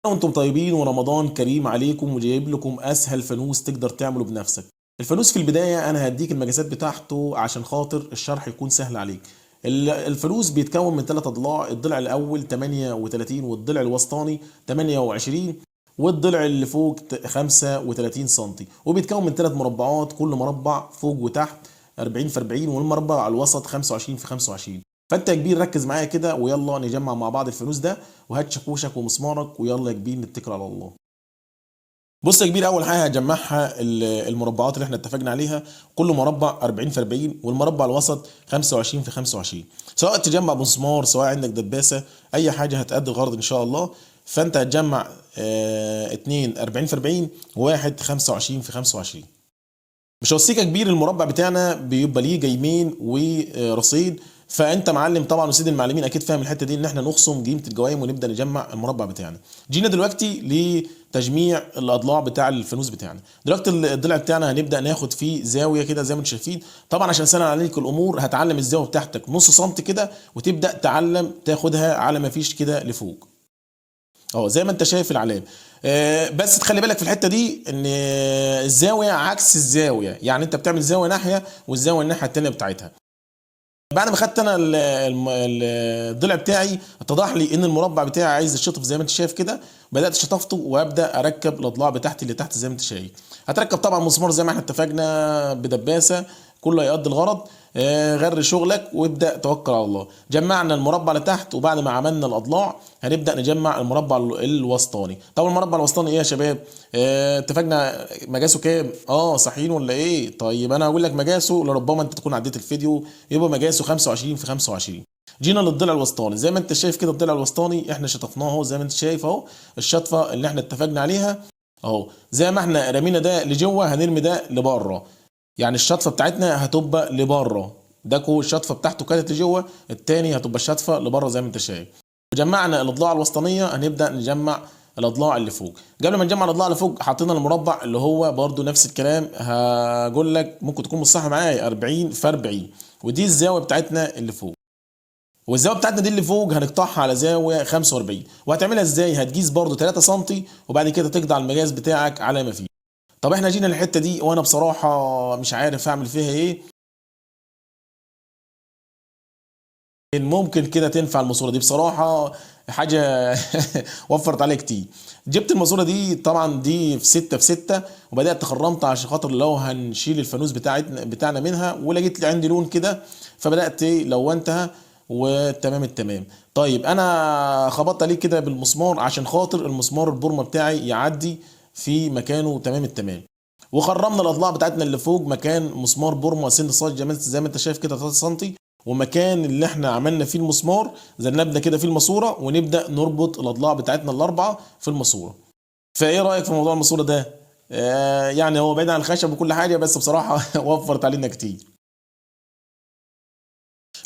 وانتم طيبين ورمضان كريم عليكم، وجايب لكم اسهل فانوس تقدر تعمله بنفسك. الفانوس في البدايه انا هديك المقاسات بتاعته عشان خاطر الشرح يكون سهل عليك. الفانوس بيتكون من ثلاث اضلاع، الضلع الاول 38 والضلع الوسطاني 28 والضلع اللي فوق 35 سم، وبيتكون من ثلاث مربعات، كل مربع فوق وتحت 40 في 40، والمربع على الوسط 25 في 25. فانت يا كبير ركز معايا كده ويلا نجمع مع بعض الفانوس ده، وهات شاكوشك ومسمارك ويلا يا كبير نتكل على الله. بص يا كبير، اول حاجه هجمعها المربعات اللي احنا اتفقنا عليها، كل مربع 40 في 40 والمربع الوسط 25 في 25. سواء تجمع بمسمار سواء عندك دباسه، اي حاجه هتأدي الغرض ان شاء الله. فانت هتجمع اتنين 40 في 40 وواحد 25 في 25. مش هوصيك يا كبير، المربع بتاعنا بيبقى ليه جيمين ورصيد. فانت معلم طبعا وسيد المعلمين اكيد فاهم الحته دي، ان احنا نخصم قيمه الجوائم ونبدا نجمع المربع بتاعنا. جينا دلوقتي لتجميع الاضلاع بتاع الفانوس بتاعنا. دلوقتي الضلع بتاعنا هنبدا ناخد فيه زاويه كده زي ما انتم شايفين. طبعا عشان اسهل عليك الامور هتعلم الزاويه بتاعتك نص سنتي كده، وتبدا تعلم تاخدها على ما فيش كده لفوق، اه زي ما انت شايف العلامه. بس تخلي بالك في الحته دي ان الزاويه عكس الزاويه، يعني انت بتعمل زاويه ناحيه والزاويه الناحيه التانيه بتاعتها. بعد ما خدت انا الضلع بتاعي، اتضح لي ان المربع بتاعي عايز يتشطف زي ما انت شايف كده. بدات شطفته وابدا اركب الاضلاع بتاعتي اللي تحت زي ما انت شايف. هتركب طبعا مسمار زي ما احنا اتفقنا بدباسه، كله هيقضي الغرض. غير شغلك وابدا توكل على الله. جمعنا المربع لتحت، وبعد ما عملنا الاضلاع هنبدا نجمع المربع الوسطاني. طب المربع الوسطاني ايه يا شباب؟ اتفقنا مقاسه كام؟ صحيين ولا ايه؟ طيب انا هقول لك مقاسه لربما انت تكون عديت الفيديو. يبقى مقاسه 25 في 25. جينا للضلع الوسطاني زي ما انت شايف كده، الضلع الوسطاني احنا شطفناه اهو زي ما انت شايف اهو. الشطفه اللي احنا اتفقنا عليها اهو، زي ما احنا رمينا ده لجوه هنرمي ده لبره. يعني الشطفه بتاعتنا هتبقى لبره، ده الشطفه بتاعته كانت لجوه، التاني هتبقى الشطفه لبره زي ما انت شايف. جمعنا الاضلاع الوسطانيه، هنبدا نجمع الاضلاع اللي فوق. قبل ما نجمع الاضلاع اللي فوق حطينا المربع اللي هو برضو نفس الكلام، هقول لك ممكن تكون مش صح معايا، 40 في 40، ودي الزاويه بتاعتنا اللي فوق. والزاويه بتاعتنا دي اللي فوق هنقطعها على زاويه 45. وهتعملها ازاي؟ هتقيس برضو 3 سم، وبعد كده تقطع المقاس بتاعك على ما فيه. طب احنا جينا الحته دي وانا بصراحه مش عارف اعمل فيها ايه. ممكن كده تنفع الماسوره دي بصراحه، حاجه وفرت عليا كتير. جبت الماسوره دي طبعا دي في 6 في 6، وبدات خرمت عشان خاطر لو هنشيل الفانوس بتاعنا منها، ولقيت لي عندي لون كده فبدات لونتها وتمام التمام. طيب انا خبطت عليه كده بالمسمار عشان خاطر المسمار البورمه بتاعي يعدي في مكانه تمام التمام. وخرمنا الاضلاع بتاعتنا اللي فوق مكان مسمار بورما سن صاج زي ما انت شايف كده 3 سم، ومكان اللي احنا عملنا فيه المسمار زنبنا كده فيه الماسوره، ونبدا نربط الاضلاع بتاعتنا الاربعه في الماسوره. فايه رايك في موضوع الماسوره ده؟ يعني هو بعيد عن الخشب وكل حاجه، بس بصراحه وفرت علينا كتير.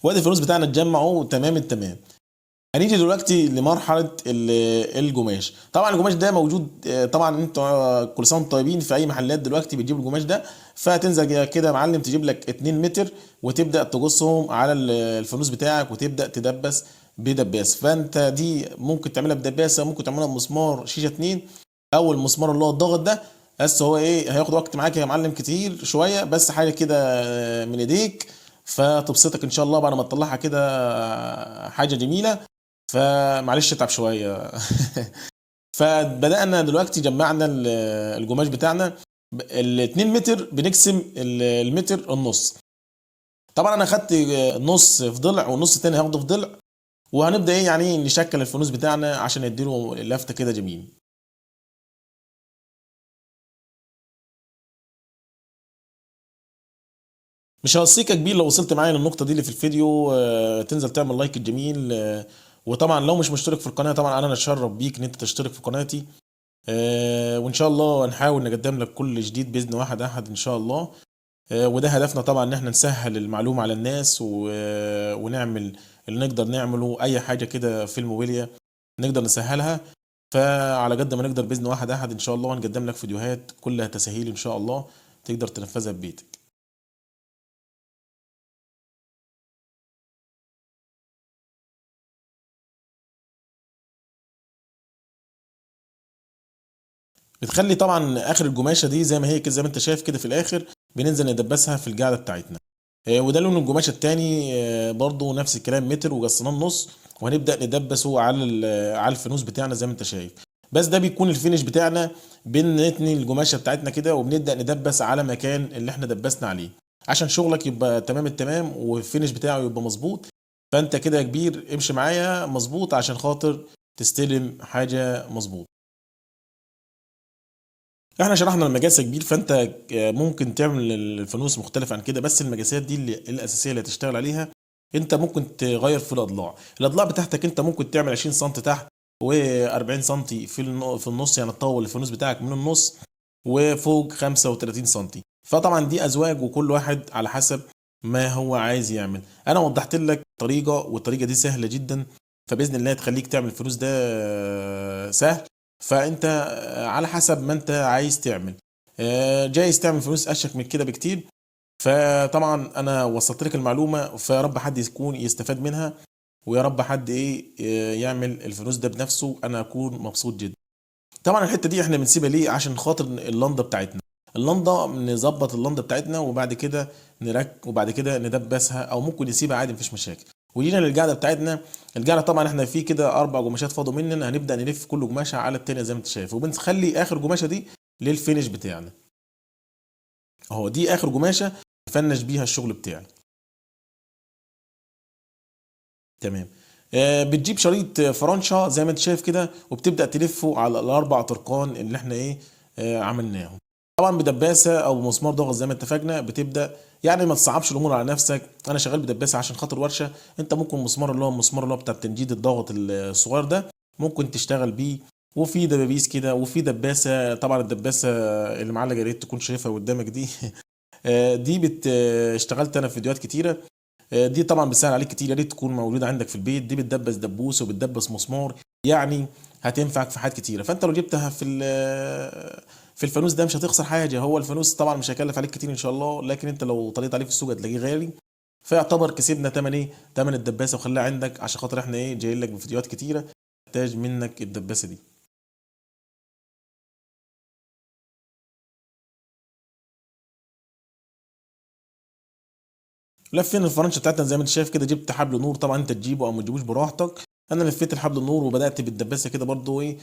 وادي الفلوس بتاعنا اتجمع اهو تمام التمام. هنيجي دلوقتي لمرحله القماش. طبعا القماش ده موجود، طبعا انتوا كل سنه وانتم طيبين في اي محلات دلوقتي بتجيب القماش ده. فهتنزل كده يا معلم تجيب لك 2 متر، وتبدا تقصهم على الفانوس بتاعك وتبدا تدبس بدباس. فانت دي ممكن تعملها بدباسه، ممكن تعملها بمسمار شيشه 2، او المسمار اللي هو الضغط ده. بس هو ايه، هياخد وقت معاك يا معلم كتير شويه، بس حاجه كده من ايديك فتبسطك ان شاء الله بعد ما تطلعها كده حاجه جميله. فمعلش اتعب شويه. فبدانا دلوقتي جمعنا الجماش بتاعنا. ال 2 متر بنقسم المتر النص. طبعا انا خدت نص في ضلع والنص التاني هاخده في ضلع، وهنبدا ايه يعني نشكل الفانوس بتاعنا عشان نديله لفته كده جميل. مش هوصيك يا كبير لو وصلت معايا للنقطه دي اللي في الفيديو تنزل تعمل لايك الجميل. وطبعا لو مش مشترك في القناه، طبعا انا اتشرف بيك ان انت تشترك في قناتي. وان شاء الله نحاول نقدم لك كل جديد باذن واحد احد ان شاء الله. وده هدفنا طبعا ان احنا نسهل المعلومه على الناس ونعمل اللي نقدر نعمله، اي حاجه كده في الموبيليا نقدر نسهلها. فعلى قد ما نقدر باذن واحد احد ان شاء الله هنقدم لك فيديوهات كلها تسهيل ان شاء الله تقدر تنفذها ببيتك. بتخلي طبعا اخر القماشه دي زي ما هي كده، زي ما انت شايف كده في الاخر بننزل ندبسها في القاعده بتاعتنا. وده لون القماشه التاني، برضو نفس الكلام، متر وقصناه النص، وهنبدا ندبسه على على الفانوس بتاعنا زي ما انت شايف. بس ده بيكون الفينش بتاعنا، بنتني القماشه بتاعتنا كده وبنبدا ندبس على مكان اللي احنا دبسنا عليه، عشان شغلك يبقى تمام التمام والفينش بتاعه يبقى مظبوط. فانت كده يا كبير امشي معايا مظبوط عشان خاطر تستلم حاجه مظبوط. احنا شرحنا المقاس يا كبير، فانت ممكن تعمل الفانوس مختلف عن كده، بس المقاسات دي اللي الاساسيه اللي هتشتغل عليها. انت ممكن تغير في الاضلاع بتاعتك، انت ممكن تعمل 20 سم تحت و40 سم في النص، يعني تطول الفانوس بتاعك من النص، وفوق 35 سم. فطبعا دي ازواج وكل واحد على حسب ما هو عايز يعمل. انا وضحت لك طريقه، والطريقه دي سهله جدا، فباذن الله تخليك تعمل الفانوس ده سهل. فانت على حسب ما انت عايز تعمل، جايز تعمل فلوس اشيك من كده بكتير. فطبعا انا وصلت لك المعلومه، فيا رب حد يكون يستفاد منها، ويا رب حد ايه يعمل الفلوس ده بنفسه، انا اكون مبسوط جدا. طبعا الحته دي احنا بنسيبها ليه؟ عشان خاطر اللنده بتاعتنا، اللنده نظبط اللنده بتاعتنا، وبعد كده وبعد كده ندبسها، او ممكن نسيبها عادي مفيش مشاكل. وجينا للقاعده بتاعتنا. القاعده طبعا احنا في كده 4 قماشات فاضوا مننا، هنبدا نلف كل قماشه على التانيه زي ما انت شايف، وبنخلي اخر قماشه دي للفينش بتاعنا. اهو دي اخر قماشه نفنش بيها الشغل بتاعي. تمام. بتجيب شريط فرنشة زي ما انت شايف كده، وبتبدأ تلفه على الاربع طرقان اللي احنا ايه عملناهم. طبعا بدباسة او مسمار ضغط زي ما اتفقنا بتبدأ. يعني ما تصعبش الامور على نفسك، انا شغال بدباسة عشان خاطر ورشة. انت ممكن مسمار اللي هو المسمار اللي هو بتاع تنجيد الضغط الصغير ده ممكن تشتغل بيه. وفي دبابيس كده، وفي دباسة. طبعا الدباسة اللي معلقة يا ريت تكون شايفها قدامك دي. دي اشتغلت انا في فيديوهات كتيرة. دي طبعا بتسهل عليك كتير، يا ريت تكون موجوده عندك في البيت. دي بتدبس دبوس وبتدبس مسمار، يعني هتنفعك في حاجات كتيره. فانت لو جبتها في الفانوس ده مش هتخسر حاجه. هو الفانوس طبعا مش هيكلف عليك كتير ان شاء الله، لكن انت لو طليت عليه في السوق هتلاقيه غالي. فيعتبر كسبنا تمن ايه، تمن الدباسه، وخليها عندك عشان خاطر احنا ايه جايين لك بفيديوهات كتيره تحتاج منك الدباسه دي. لفينا الفرنشه بتاعتنا زي ما انت شايف كده. جبت حبل نور، طبعا انت تجيبه او ما تجيبوش براحتك. انا لفيت الحبل النور وبدات بالدباسه كده برضو ايه،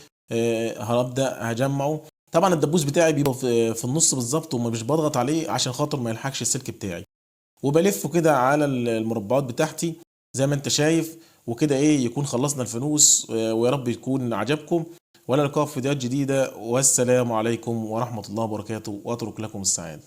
هبدا هجمعه. طبعا الدبوس بتاعي بيبقى في النص بالظبط، وما مش بضغط عليه عشان خاطر ما يلحقش السلك بتاعي. وبلفه كده على المربعات بتاعتي زي ما انت شايف. وكده ايه يكون خلصنا الفانوس، ويا رب يكون عجبكم. ولا لقاء في فيديوهات جديده، والسلام عليكم ورحمه الله وبركاته، واترك لكم السعاده.